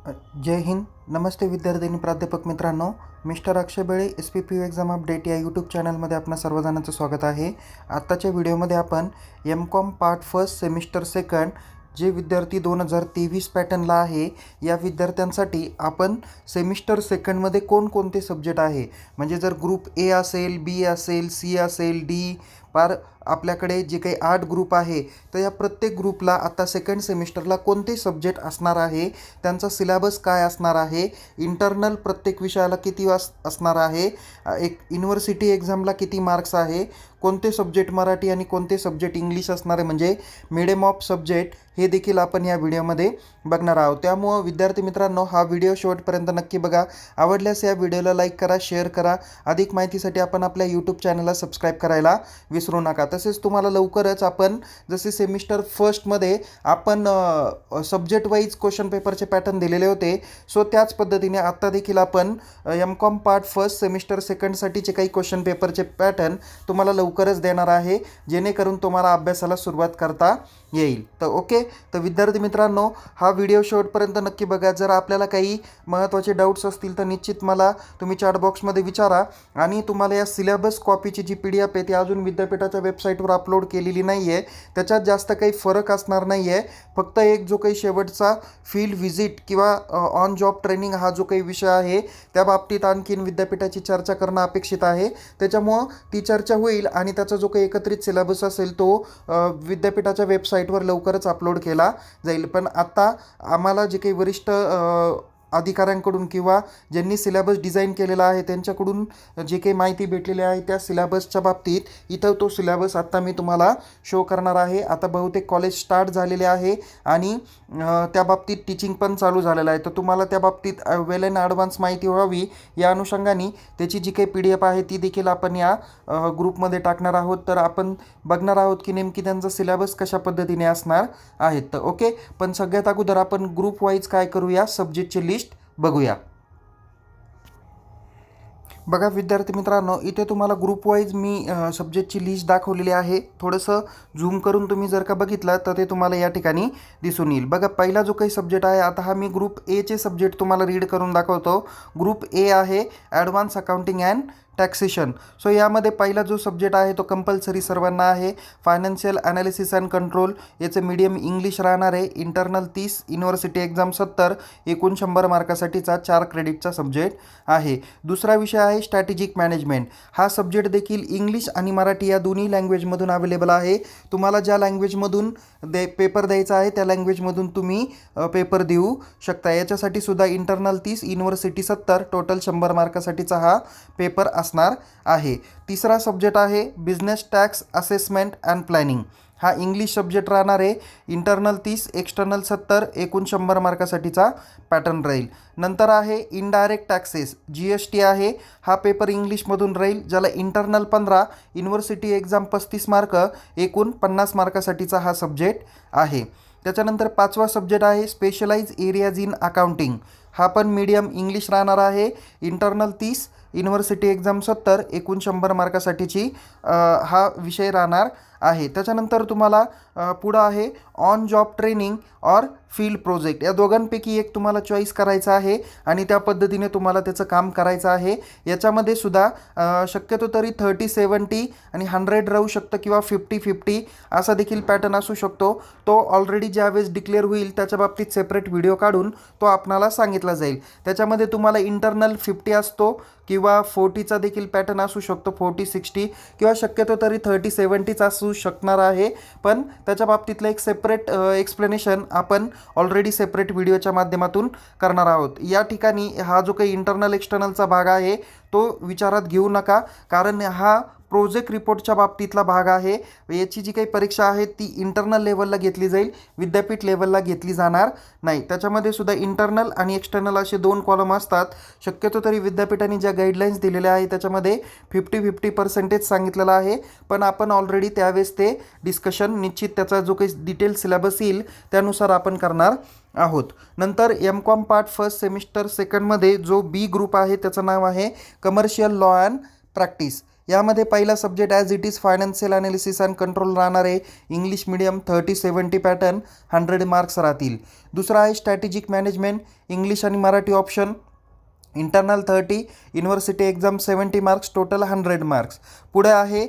जय हिंद. नमस्ते विद्यार्थी प्राध्यापक मित्रांनो. मिस्टर अक्षय बेळे SPPU एक्झाम अपडेट या यूट्यूब चॅनलमध्ये आपणा सर्वजणांचं स्वागत आहे. आत्ताच्या व्हिडिओमध्ये आपण MCOM part first semester second जे विद्यार्थी 2023 पॅटर्नला आहे या विद्यार्थ्यांसाठी आपण सेमिस्टर सेकंडमध्ये कोणकोणते सब्जेक्ट आहे, म्हणजे जर ग्रुप ए असेल, बी असेल, सी असेल, डी पार आपल्याकडे जे काही 8 ग्रुप आहे, तर या प्रत्येक ग्रुपला आता सेकंड सेमिस्टरला कोणते सब्जेक्ट असणार आहे, त्यांचा सिलेबस काय असणार आहे, इंटरनल प्रत्येक विषयाला किती असणार आहे, एक युनिव्हर्सिटी एक्झामला किती मार्क्स आहे, कोणते सब्जेक्ट मराठी आणि कोणते सब्जेक्ट इंग्लिश असणार आहे, म्हणजे मिडियम ऑफ सब्जेक्ट हे देखील आपण या व्हिडिओमध्ये बघणार आहोत. त्यामुळं विद्यार्थी मित्रांनो, हा व्हिडिओ शेवटपर्यंत नक्की बघा. आवडल्यास या व्हिडिओला लाईक करा, शेअर करा. अधिक माहितीसाठी आपण आपल्या यूट्यूब चॅनलला सबस्क्राईब करायला विसरू नका. तसेच तुम्हाला लवकरच आपण जसे सेमिस्टर फर्स्टमध्ये आपण सब्जेक्ट वाईज क्वेश्चन पेपरचे पॅटर्न दिलेले होते, सो त्याच पद्धतीने आत्ता देखील आपण MCOM पार्ट फर्स्ट सेमिस्टर सेकंडसाठीचे काही क्वेश्चन पेपरचे पॅटर्न तुम्हाला लवकरच देणार आहे, जेणेकरून तुम्हाला अभ्यासाला सुरुवात करता येईल. तर ओके, तर विद्यार्थी मित्रांनो, हा व्हिडिओ शेवटपर्यंत नक्की बघा. जर आपल्याला काही महत्त्वाचे डाऊट्स असतील तर निश्चित मला तुम्ही चॅट बॉक्समध्ये विचारा. आणि तुम्हाला या सिलेबस कॉपीची जी PDF आहे ती अजून विद्यापीठाच्या वेबसाईटवर अपलोड केलेली नाही आहे. त्याच्यात जास्त काही फरक असणार नाही आहे. फक्त एक जो काही शेवटचा फील्ड व्हिजिट किंवा ऑन जॉब ट्रेनिंग हा जो काही विषय आहे त्या बाबतीत आणखीन विद्यापीठाची चर्चा करणं अपेक्षित आहे. त्याच्यामुळं ती चर्चा होईल आणि त्याचा जो काही एकत्रित सिलेबस असेल तो विद्यापीठाच्या वेबसाईटवर लवकरच अपलोड केला जाईल. पण आत्ता आम्हाला जे काही वरिष्ठ अधिकाऱ्यांकडून किंवा ज्यांनी सिलेबस डिझाईन केलेला आहे त्यांच्याकडून जे काही माहिती भेटलेली आहे त्या सिलेबसच्या बाबतीत इथं तो सिलेबस आत्ता मी तुम्हाला शो करणार आहे. आता बहुतेक कॉलेज स्टार्ट झालेले आहे आणि त्या बाबतीत टीचिंग पण चालू झालेलं आहे. तर तुम्हाला त्या बाबतीत वेल ॲन ॲडव्हान्स माहिती व्हावी या अनुषंगाने त्याची जी काही PDF आहे ती देखील आपण या ग्रुपमध्ये टाकणार आहोत. तर आपण बघणार आहोत की नेमकी त्यांचा सिलेबस कशा पद्धतीने असणार आहेत. तर ओके, पण सगळ्यात अगोदर आपण ग्रुप वाईज काय करूया, सब्जेक्टची लिस्ट बघूया. बघा विद्यार्थी मित्रांनो, इथे तुम्हाला ग्रुप वाईज मी सब्जेक्टची लिस्ट दाखवलेली आहे. थोडंसं झूम करून तुम्ही जर का बघितलं तर ते तुम्हाला या ठिकाणी दिसून येईल. बघा, पहिला जो काही सब्जेक्ट आहे, आता हा मी ग्रुप एचे सब्जेक्ट तुम्हाला रीड करून दाखवतो. ग्रुप ए आहे advance accounting and taxation. So यामध्ये पहिला जो सब्जेक्ट आहे तो कंपल्सरी सर्वांना आहे. फायनान्शियल ॲनालिसिस अँड कंट्रोल, याचं मीडियम इंग्लिश राहणार आहे. इंटरनल 30, युनिव्हर्सिटी एक्झाम 70, एकूण 100 मार्कासाठीचा 4 क्रेडिटचा सब्जेक्ट आहे. दुसरा विषय आहे स्ट्रॅटेजिक मॅनेजमेंट. हा सब्जेक्ट देखील इंग्लिश आणि मराठी या दोन्ही लँग्वेजमधून अवेलेबल आहे. तुम्हाला ज्या लँग्वेजमधून पेपर द्यायचा आहे त्या लँग्वेजमधून तुम्ही पेपर देऊ शकता. याच्यासाठी सुद्धा इंटरनल 30, युनिव्हर्सिटी 70, टोटल 100 मार्कासाठीचा हा पेपर असणार आहे. तिसरा सब्जेक्ट आहे business tax assessment and planning. हा इंग्लिश सब्जेक्ट राहणार आहे. इंटरनल 30, एक्सटर्नल 70, एकूण 100 मार्कासाठीचा पॅटर्न राहील. नंतर आहे इनडायरेक्ट टॅक्सेस, GST आहे. हा पेपर इंग्लिशमधून राहील, ज्याला इंटरनल 15, युनिव्हर्सिटी एक्झाम 35 मार्क, एकूण 50 मार्कासाठीचा हा सब्जेक्ट आहे. त्याच्यानंतर पाचवा सब्जेक्ट आहे स्पेशलाइज एरियाज इन अकाउंटिंग. हा पण मीडियम इंग्लिश राहणार आहे. इंटरनल 30, युनिव्हर्सिटी एक्झाम 70, एकूण 100 मार्कासाठीची हा विषय राहणार आहे. त्याच्यानंतर तुम्हाला पुढं आहे ऑन जॉब ट्रेनिंग और फील्ड प्रोजेक्ट. या दोघांपैकी एक तुम्हाला चॉईस करायचा आहे आणि त्या पद्धतीने तुम्हाला त्याचं काम करायचं आहे. याच्यामध्ये सुद्धा शक्यतो तरी 30-70 आणि 100 राहू शकतं किंवा 50-50 असा देखील पॅटर्न असू शकतो. तो ऑलरेडी ज्यावेळेस डिक्लेअर होईल त्याच्या बाबतीत सेपरेट व्हिडिओ काढून तो आपणाला सांगितला जाईल. त्याच्यामध्ये तुम्हाला इंटरनल 50 असतो किंवा 40चा देखील पॅटर्न असू शकतो, 40-60 किंवा शक्यतो तरी 30-70च असू शकणार आहे. पण त्याच्या बाबतीतलं एक सेपरेट एक्सप्लेनेशन आपण ऑलरेडी सेपरेट व्हिडिओच्या माध्यमातून करणार आहोत. या ठिकाणी हा जो काही इंटरनल एक्सटर्नलचा भाग आहे तो विचारात घेऊ नका, कारण हा प्रोजेक्ट रिपोर्टच्या बाबतीतला भाग आहे. याची जी काही परीक्षा आहे ती इंटरनल लेवलला घेतली जाईल, विद्यापीठ लेवलला घेतली जाणार नाही. त्याच्यामध्ये सुद्धा इंटरनल आणि एक्सटर्नल असे 2 कॉलम असतात. शक्यतो तरी विद्यापीठाने ज्या गाईडलाईन्स दिलेल्या आहे त्याच्यामध्ये 50-50% सांगितलेलं आहे. पण आपण ऑलरेडी त्यावेळेस ते डिस्कशन निश्चित त्याचा जो काही डिटेल सिलेबस येईल त्यानुसार आपण करणार आहोत. नंतर MCOM पार्ट फर्स्ट सेमिस्टर सेकंडमध्ये जो B ग्रुप आहे त्याचं नाव आहे कमर्शियल लॉ अँड प्रॅक्टिस. यामध्ये पहिला subject as it is financial analysis and control राहणार आहे. इंग्लिश मीडियम 30-70 पॅटर्न 100 मार्क्स राहतील. दुसरा आहे स्ट्रॅटेजिक मॅनेजमेंट इंग्लिश आणि Marathi option internal 30, university exam 70 marks, total 100 marks. पुढे आहे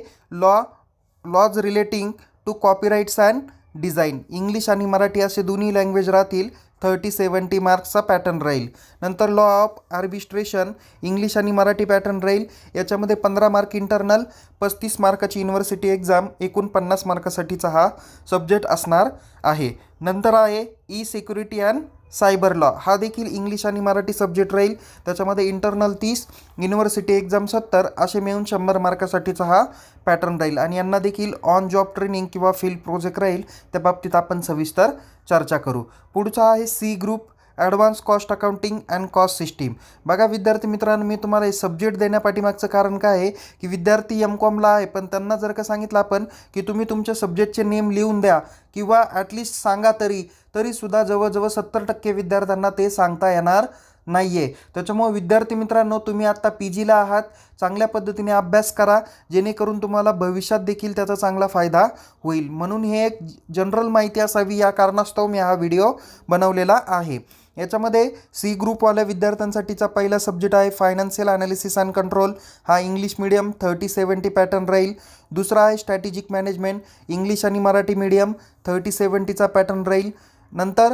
laws relating to copyrights and design English आणि मराठी असे दोन्ही लँग्वेज राहतील. 30-70 मार्क्सचा पॅटर्न राहील. नंतर लॉ ऑफ आर्बिट्रेशन इंग्लिश आणि मराठी पॅटर्न राहील. याच्यामध्ये 15 मार्क इंटरनल, 35 मार्काची युनिव्हर्सिटी एक्झाम, एकूण 50 मार्कासाठीचा हा सब्जेक्ट असणार आहे. नंतर आहे E security and cyber law, हा देखील इंग्लिश आणि मराठी सब्जेक्ट राहील. त्याच्यामध्ये इंटरनल 30, युनिव्हर्सिटी एक्झाम 70, असे मिळून 100 मार्कासाठीचा हा पॅटर्न राहील. आणि यांना देखील ऑन जॉब ट्रेनिंग किंवा फील्ड प्रोजेक्ट राहील. त्या बाबतीत आपण सविस्तर चर्चा करू. पुढचा आहे C group advance cost accounting and cost system. बघा विद्यार्थी मित्रांनो, मी तुम्हाला हे सब्जेक्ट देण्यापाठीमागचं कारण काय आहे की विद्यार्थी M.Com आहे, पण त्यांना जर का सांगितलं आपण की तुम्ही तुमच्या सब्जेक्टचे नेम लिहून द्या किंवा ॲटलिस्ट सांगा तरीसुद्धा जवळजवळ 70% विद्यार्थ्यांना ते सांगता येणार नाही आहे. त्याच्यामुळे विद्यार्थी मित्रांनो, तुम्ही आत्ता PGला आहात, चांगल्या पद्धतीने अभ्यास करा, जेणेकरून तुम्हाला भविष्यात देखील त्याचा चांगला फायदा होईल. म्हणून हे एक जनरल माहिती असावी या कारणास्तव मी हा व्हिडिओ बनवलेला आहे. याच्यामध्ये सी ग्रुपवाल्या विद्यार्थ्यांसाठीचा पहिला सब्जेक्ट आहे फायनान्शियल ॲनालिसिस अँड कंट्रोल, हा इंग्लिश मीडियम 30-70 पॅटर्न राहील. दुसरा आहे स्ट्रॅटेजिक मॅनेजमेंट इंग्लिश आणि मराठी मीडियम 30-70चा पॅटर्न राहील. नंतर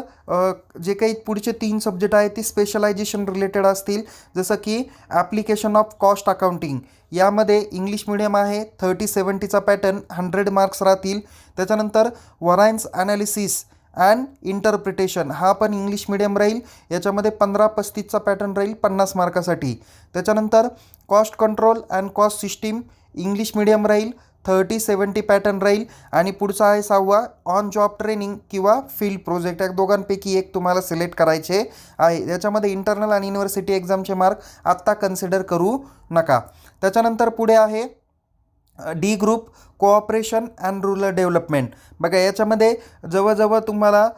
जे काही पुढचे 3 सब्जेक्ट आहेत ते स्पेशलायझेशन रिलेटेड असतील, जसं की ॲप्लिकेशन ऑफ कॉस्ट अकाउंटिंग, यामध्ये इंग्लिश मीडियम आहे 30-70चा पॅटर्न 100 मार्क्स राहतील. त्याच्यानंतर व्हरायन्स ॲनालिसिस अँड इंटरप्रिटेशन, हा पण इंग्लिश मीडियम राहील. याच्यामध्ये 15-35चा पॅटर्न राहील 50 मार्कासाठी. त्याच्यानंतर cost control and cost system English medium राहील 30-70 पॅटर्न राहील. आणि पुढचा आहे 6वा ऑन जॉब ट्रेनिंग किंवा फील्ड प्रोजेक्ट, या दोघांपैकी एक तुम्हाला सिलेक्ट करायचे आहे. याच्यामध्ये इंटरनल आणि युनिव्हर्सिटी एक्झामचे मार्क आत्ता कन्सिडर करू नका. त्याच्यानंतर पुढे आहे D group cooperation and rural development. बघा याच्यामध्ये जवळजवळ तुम्हाला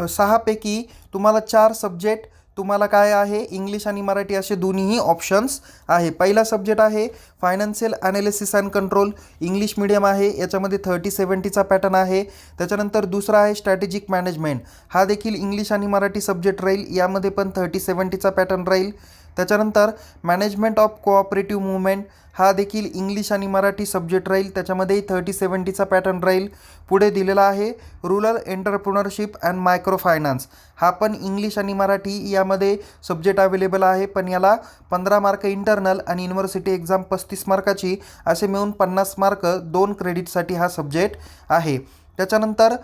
6पैकी तुम्हाला 4 सब्जेक्ट तुम्हाला काय आहे इंग्लिश आणि मराठी असे दोन्हीही ऑप्शन्स आहे. पहिला सब्जेक्ट आहे financial analysis and control English medium आहे, याच्यामध्ये 30-70चा पॅटर्न आहे. त्याच्यानंतर दुसरा आहे स्ट्रॅटेजिक मॅनेजमेंट, हा देखील इंग्लिश आणि मराठी सब्जेक्ट राहील, यामध्ये पण 30-70चा पॅटर्न राहील. त्याच्यानंतर मॅनेजमेंट ऑफ कोऑपरेटिव्ह मुवमेंट, हा देखील इंग्लिश आणि मराठी सब्जेक्ट राहील, त्याच्यामध्येही 30-70चा पॅटर्न राहील. पुढे दिलेला आहे rural entrepreneurship and micro finance, हा पण इंग्लिश आणि मराठी यामध्ये सब्जेक्ट अवेलेबल आहे, पण याला 15 मार्क इंटरनल आणि युनिव्हर्सिटी एक्झाम 35 मार्काची, असे मिळून 50 मार्क 2 क्रेडिटसाठी हा सब्जेक्ट आहे. त्याच्यानंतर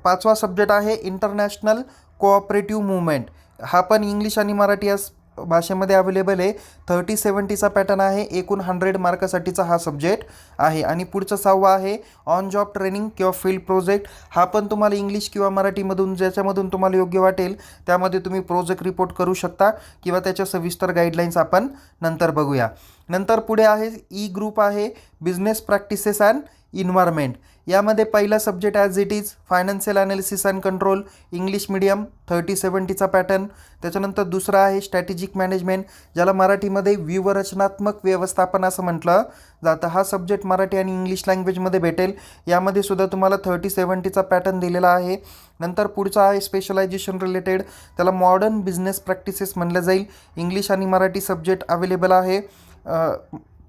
5वा सब्जेक्ट आहे इंटरनॅशनल कोऑपरेटिव्ह मुवमेंट, हा पण इंग्लिश आणि मराठी या भाषेमध्ये अवेलेबल आहे. 30-70चा पॅटर्न आहे, एकूण 100 मार्कासाठीचा हा सब्जेक्ट आहे. आणि पुढचा 6वा आहे ऑन जॉब ट्रेनिंग किंवा फील्ड प्रोजेक्ट, हा पण तुम्हाला इंग्लिश किंवा मराठीमधून ज्याच्यामधून तुम्हाला योग्य वाटेल त्यामध्ये तुम्ही प्रोजेक्ट रिपोर्ट करू शकता किंवा त्याच्या सविस्तर गाईडलाईन्स आपण नंतर बघूया. नंतर पुढे आहे ई ग्रुप आहे बिझनेस प्रॅक्टिसेस अँड इन्व्हायरमेंट, यामध्ये पहिला subject as it is financial analysis and control English medium 30-70चा पॅटर्न. त्याच्यानंतर दुसरा आहे स्ट्रॅटेजिक मॅनेजमेंट, ज्याला मराठीमध्ये व्यूहरचनात्मक व्यवस्थापन असं म्हटलं जातं. हा सब्जेक्ट मराठी आणि इंग्लिश लँग्वेजमध्ये भेटेल, यामध्ये सुद्धा तुम्हाला 30-70चा पॅटर्न दिलेला आहे. नंतर पुढचा आहे स्पेशलायझेशन रिलेटेड, त्याला मॉडर्न बिझनेस प्रॅक्टिसेस म्हणलं जाईल, इंग्लिश आणि मराठी सब्जेक्ट अवेलेबल आहे,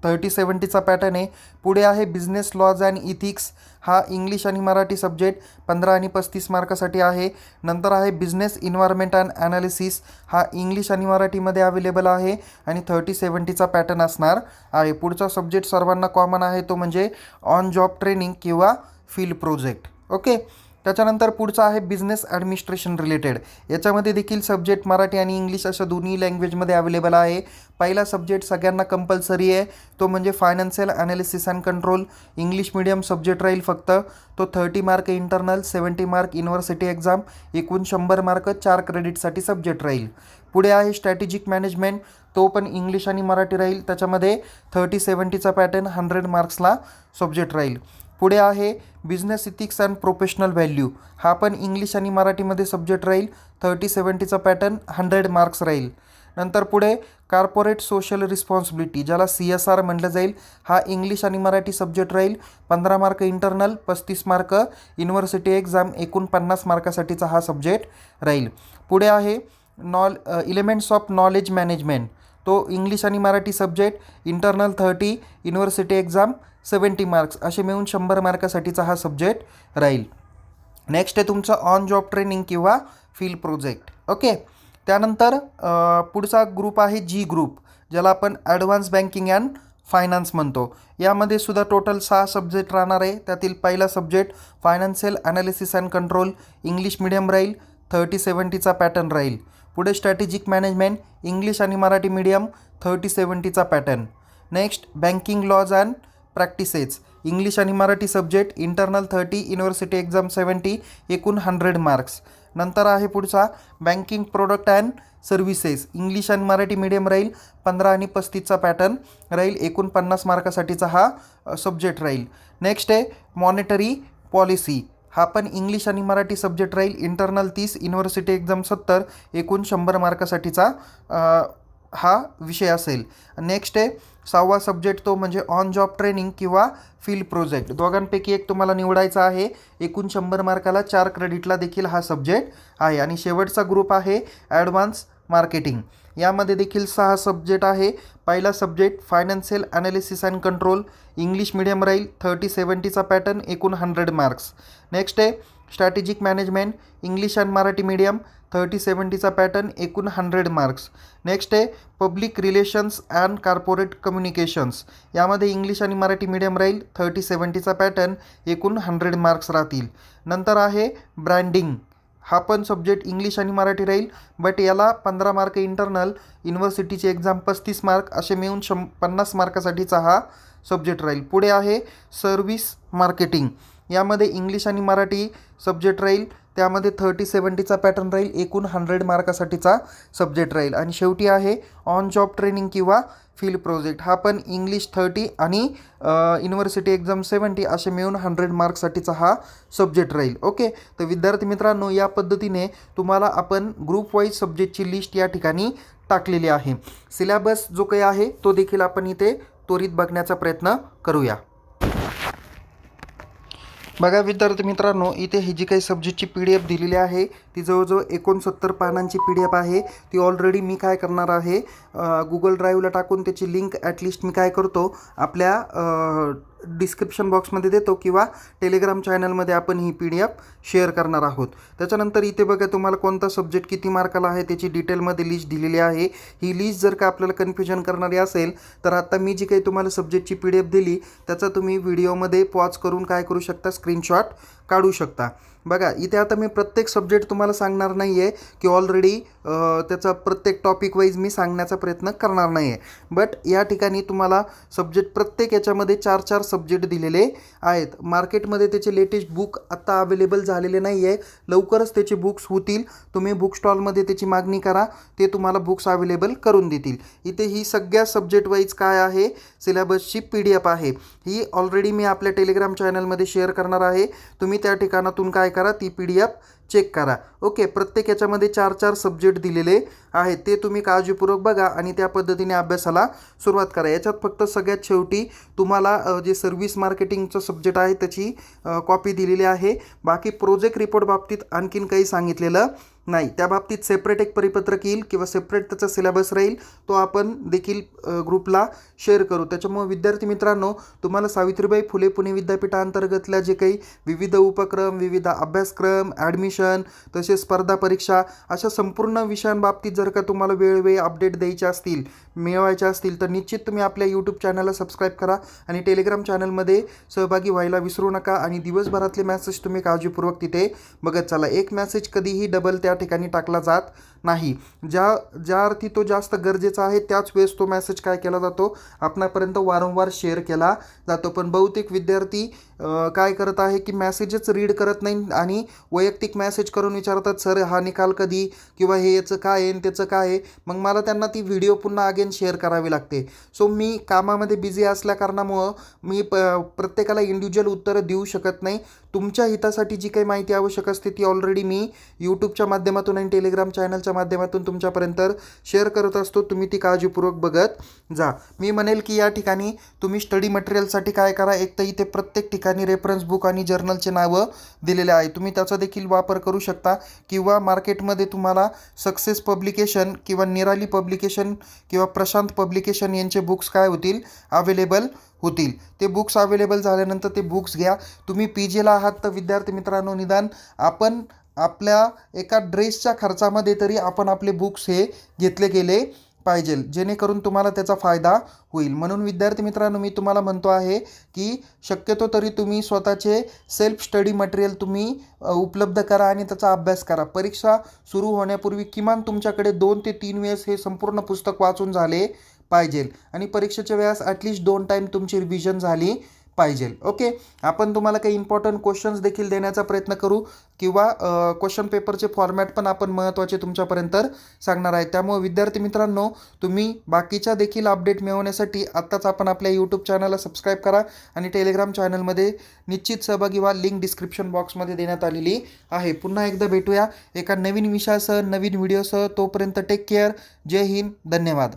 30-70चा पॅटर्न आहे. पुढे आहे बिझनेस लॉज अँड इथिक्स, हा इंग्लिश आणि मराठी सब्जेक्ट 15 आणि 35 मार्कासाठी आहे. नंतर आहे बिझनेस इन्व्हायरमेंट अँड ॲनालिसिस, हा इंग्लिश आणि मराठीमध्ये अवेलेबल आहे आणि 30-70चा पॅटर्न असणार आहे. पुढचा सब्जेक्ट सर्वांना कॉमन आहे, तो म्हणजे ऑन जॉब ट्रेनिंग किंवा फील्ड प्रोजेक्ट. ओके. त्याच्यानंतर पुढचा आहे बिझनेस ॲडमिनिस्ट्रेशन रिलेटेड, याच्यामध्ये देखील सब्जेक्ट मराठी आणि इंग्लिश अशा दोन्ही लँग्वेजमध्ये अवेलेबल आहे. पहिला सब्जेक्ट सगळ्यांना कंपल्सरी आहे, तो म्हणजे financial analysis and control English medium subject राहील फक्त. तो 30 mark internal, 70 mark university exam, एकूण 100 मार्क 4 क्रेडिटसाठी सब्जेक्ट राहील. पुढे आहे स्ट्रॅटेजिक मॅनेजमेंट, तो पण इंग्लिश आणि मराठी राहील, त्याच्यामध्ये 30-70चा पॅटर्न 100 मार्क्सला सब्जेक्ट राहील. पुढे आहे business ethics and professional value, हा पण इंग्लिश आणि मराठीमध्ये सब्जेक्ट राहील, 30-70चा पॅटर्न 100 मार्क्स राहील. नंतर पुढे कॉर्पोरेट सोशल रिस्पॉन्सिबिलिटी, ज्याला CSR म्हटलं जाईल, हा इंग्लिश आणि मराठी सब्जेक्ट राहील. 15 mark internal, 35 mark university exam, एकूण 50 मार्कासाठीचा हा सब्जेक्ट राहील. पुढे आहे एलिमेंट्स ऑफ नॉलेज मॅनेजमेंट, तो इंग्लिश आणि Marathi subject, internal 30, university exam 70 marks, असे मिळून 100 मार्कासाठीचा हा सब्जेक्ट राहील. नेक्स्ट आहे तुमचं ऑन जॉब ट्रेनिंग किंवा फील्ड प्रोजेक्ट. ओके, त्यानंतर पुढचा ग्रुप आहे G ग्रुप, ज्याला आपण ॲडव्हान्स बँकिंग अँड फायनान्स म्हणतो. यामध्ये सुद्धा टोटल 6 सब्जेक्ट राहणार आहे. त्यातील पहिला subject financial analysis and control, English medium राहील, 30-70चा पॅटर्न राहील. पुढे स्ट्रॅटेजिक मॅनेजमेंट, इंग्लिश आणि मराठी मीडियम, 30-70चा pattern. Next banking laws and practices, English आणि Marathi subject, internal 30, university exam 70, एकूण 100 मार्क्स. नंतर आहे पुढचा banking product and services, English आणि मराठी मीडियम राहील, 15 आणि 35चा पॅटर्न राहील, एकूण 50 मार्कासाठीचा हा सब्जेक्ट राहील. नेक्स्ट आहे मॉनिटरी पॉलिसी, हा पण इंग्लिश आणि मराठी सब्जेक्ट राहील, इंटरनल 30, युनिव्हर्सिटी एक्झाम 70, एकूण 100 मार्कासाठीचा हा विषय असेल. नेक्स्ट आहे 6वा सब्जेक्ट, तो म्हणजे ऑन जॉब ट्रेनिंग किंवा फील्ड प्रोजेक्ट. दोघांपैकी एक तुम्हाला निवडायचा आहे. एकूण 100 मार्काला 4 क्रेडिटला देखील हा सब्जेक्ट आहे. आणि शेवटचा ग्रुप आहे ॲडव्हान्स मार्केटिंग, यामध्ये देखील 6 सब्जेक्ट आहे. पहिला subject financial analysis and control, English medium राहील, 30-70चा पॅटर्न, एकूण 100 मार्क्स. नेक्स्ट आहे strategic management, English and Marathi medium, 30-70चा पॅटर्न, एकूण 100 मार्क्स. नेक्स्ट आहे public relations and corporate communications, यामध्ये इंग्लिश आणि मराठी मीडियम राहील, 30-70चा पॅटर्न, एकूण 100 मार्क्स राहतील. नंतर आहे ब्रँडिंग, हा पण सब्जेक्ट इंग्लिश आणि मराठी राहील, बट याला 15 मार्क इंटरनल, युनिव्हर्सिटीची एक्झाम 35 मार्क, असे मिळून 50 मार्कासाठीचा हा सब्जेक्ट राहील. पुढे आहे सर्व्हिस मार्केटिंग, यामध्ये इंग्लिश आणि मराठी सब्जेक्ट राहील, त्यामध्ये 30-70चा पॅटर्न राहील, एकूण 100 मार्कासाठीचा सब्जेक्ट राहील. आणि शेवटी आहे ऑन जॉब ट्रेनिंग किंवा फील्ड प्रोजेक्ट, हा पण इंग्लिश 30 आणि युनिव्हर्सिटी एक्झाम 70, असे मिळून 100 मार्क्ससाठीचा हा सब्जेक्ट राहील. ओके, तर विद्यार्थी मित्रांनो, या पद्धतीने तुम्हाला आपण ग्रुप वाईज सब्जेक्टची लिस्ट या ठिकाणी टाकलेली आहे. सिलेबस जो काही आहे तो देखील आपण इथे त्वरित बघण्याचा प्रयत्न करूया. बघा विद्यार्थी मित्रांनो, इथे ही जी काही सब्जेक्टची PDF दिलेली आहे ती जवळजवळ 69 पानांची PDF आहे. ती ऑलरेडी मी काय करणार आहे, गुगल ड्राईव्हला टाकून त्याची लिंक ॲटलिस्ट मी काय करतो आपल्या डिस्क्रिप्शन बॉक्समध्ये देतो किंवा टेलिग्राम चॅनलमध्ये आपण ही PDF शेअर करणार आहोत. त्याच्यानंतर इथे बघा तुम्हाला कोणता सब्जेक्ट किती मार्काला आहे त्याची डिटेलमध्ये लिस्ट दिलेली आहे. ही लिस्ट जर का आपल्याला कन्फ्युजन करणारी असेल तर आता मी जी काही तुम्हाला सब्जेक्टची PDF दिली त्याचा तुम्ही व्हिडिओमध्ये पॉज करून काय करू शकता, स्क्रीनशॉट काढू शकता. बघा इथे आता मी प्रत्येक सब्जेक्ट तुम्हाला सांगणार नाही आहे की ऑलरेडी त्याचा प्रत्येक टॉपिक वाईज मी सांगण्याचा प्रयत्न करणार नाही आहे. बट या ठिकाणी तुम्हाला सब्जेक्ट प्रत्येक याच्यामध्ये 4-4 सब्जेक्ट दिलेले आहेत. मार्केटमध्ये त्याचे लेटेस्ट बुक आत्ता अवेलेबल झालेले नाही आहे, लवकरच त्याचे बुक्स होतील. तुम्ही बुक स्टॉलमध्ये त्याची मागणी करा, ते तुम्हाला बुक्स अवेलेबल करून देतील. इथे ही सगळ्या सब्जेक्ट वाईज काय आहे सिलेबसची PDF आहे, ही ऑलरेडी मी आपल्या टेलिग्राम चॅनलमध्ये शेअर करणार आहे. तुम्ही त्या ठिकाणातून काय करा, ती PDF चेक करा. ओके, प्रत्येक याच्यामध्ये 4-4 सब्जेक्ट दिलेले आहेत, ते तुम्ही काळजीपूर्वक बघा आणि त्या पद्धतीने अभ्यासाला सुरुवात करा. याच्यात फक्त सगळ्यात शेवटी तुम्हाला जे सर्व्हिस मार्केटिंगचं सब्जेक्ट आहे त्याची कॉपी दिलेली आहे. बाकी प्रोजेक्ट रिपोर्ट बाबतीत आणखीन काही सांगितलेलं नाही. त्या बाबतीत सेपरेट एक परिपत्रक येईल किंवा सेपरेट त्याचा सिलेबस राहील, तो आपण देखील ग्रुपला शेअर करू. त्याच्यामुळे विद्यार्थी मित्रांनो, तुम्हाला सावित्रीबाई फुले पुणे विद्यापीठांतर्गतल्या जे काही विविध उपक्रम, विविध अभ्यासक्रम, ॲडमिशन, तसेच स्पर्धा परीक्षा, अशा संपूर्ण विषयांबाबतीत जर का तुम्हाला वेळोवेळी अपडेट द्यायचे असतील, मिळवायचे असतील, तर निश्चित तुम्ही आपल्या यूट्यूब चॅनलला सबस्क्राईब करा आणि टेलिग्राम चॅनलमध्ये सहभागी व्हायला विसरू नका. आणि दिवसभरातले मॅसेज तुम्ही काळजीपूर्वक तिथे बघत चला. एक मॅसेज कधीही डबल त्या ठिकाणी टाकला जात नाही. ज्या अर्थी तो जास्त गरजेचा आहे त्याच वेळेस तो मॅसेज काय केला जातो, आपणापर्यंत वारंवार शेअर केला जातो. पण बहुतेक विद्यार्थी काय करत आहे की मेसेजच रीड करत नाही आणि वैयक्तिक मेसेज करून विचारतात, सर हा निकाल कधी, किंवा हे याचं काय आहे आणि त्याचं काय आहे. मग मला त्यांना ती व्हिडिओ पुन्हा अगेन शेअर करावी लागते. सो मी कामामध्ये बिझी असल्या कारणामुळं मी प्रत्येकाला इंडिव्हिज्युअल उत्तरं देऊ शकत नाही. तुमच्या हितासाठी जी काही माहिती आवश्यक असते ती ऑलरेडी मी यूट्यूबच्या माध्यमातून आणि टेलिग्राम चॅनलच्या माध्यमातून तुमच्यापर्यंत शेअर करत असतो. तुम्ही ती काळजीपूर्वक बघत जा. मी म्हणेल की या ठिकाणी तुम्ही स्टडी मटेरियलसाठी काय करा, एक तर इथे प्रत्येक ठिकाणी रेफरन्स बुक आणि जर्नलचे नावं दिलेले आहे, तुम्ही त्याचा देखील वापर करू शकता. किंवा मार्केटमध्ये तुम्हाला सक्सेस पब्लिकेशन किंवा निराली पब्लिकेशन किंवा प्रशांत पब्लिकेशन यांचे बुक्स काय होतील, अवेलेबल होतील. ते बुक्स अवेलेबल झाल्यानंतर ते बुक्स घ्या. तुम्ही PGला आहात तर विद्यार्थी मित्रांनो, निदान आपण आपल्या एका ड्रेसच्या खर्चामध्ये तरी आपण आपले बुक्स हे घेतले गेले पाहिजे, जेणेकरून तुम्हाला त्याचा फायदा होईल. म्हणून विद्यार्थी मित्रांनो, मी तुम्हाला म्हणतो आहे की शक्यतो तरी तुम्ही स्वतःचे सेल्फ स्टडी मटेरियल तुम्ही उपलब्ध करा आणि त्याचा अभ्यास करा. परीक्षा सुरू होण्यापूर्वी किमान तुमच्याकडे 2 ते 3 वेळेस हे संपूर्ण पुस्तक वाचून झाले पाहिजे आणि परीक्षेच्या वेळेस ॲटलिस्ट 2 टाईम तुमची रिव्हिजन झाली पाहिजे. ओके, आपण तुम्हाला काही इम्पॉर्टंट क्वेश्चन्स देखील देण्याचा प्रयत्न करू किंवा क्वेश्चन पेपरचे फॉर्मॅट पण आपण महत्त्वाचे तुमच्यापर्यंत सांगणार आहे. त्यामुळे विद्यार्थी मित्रांनो, तुम्ही बाकीच्या देखील अपडेट मिळवण्यासाठी आत्ताच आपण आपल्या यूट्यूब चॅनलला सबस्क्राईब करा आणि टेलिग्राम चॅनलमध्ये निश्चित सहभागी व्हा. लिंक डिस्क्रिप्शन बॉक्समध्ये देण्यात आलेली आहे. पुन्हा एकदा भेटूया एका नवीन विषयासह, नवीन व्हिडिओसह. तोपर्यंत टेक केअर. जय हिंद. धन्यवाद.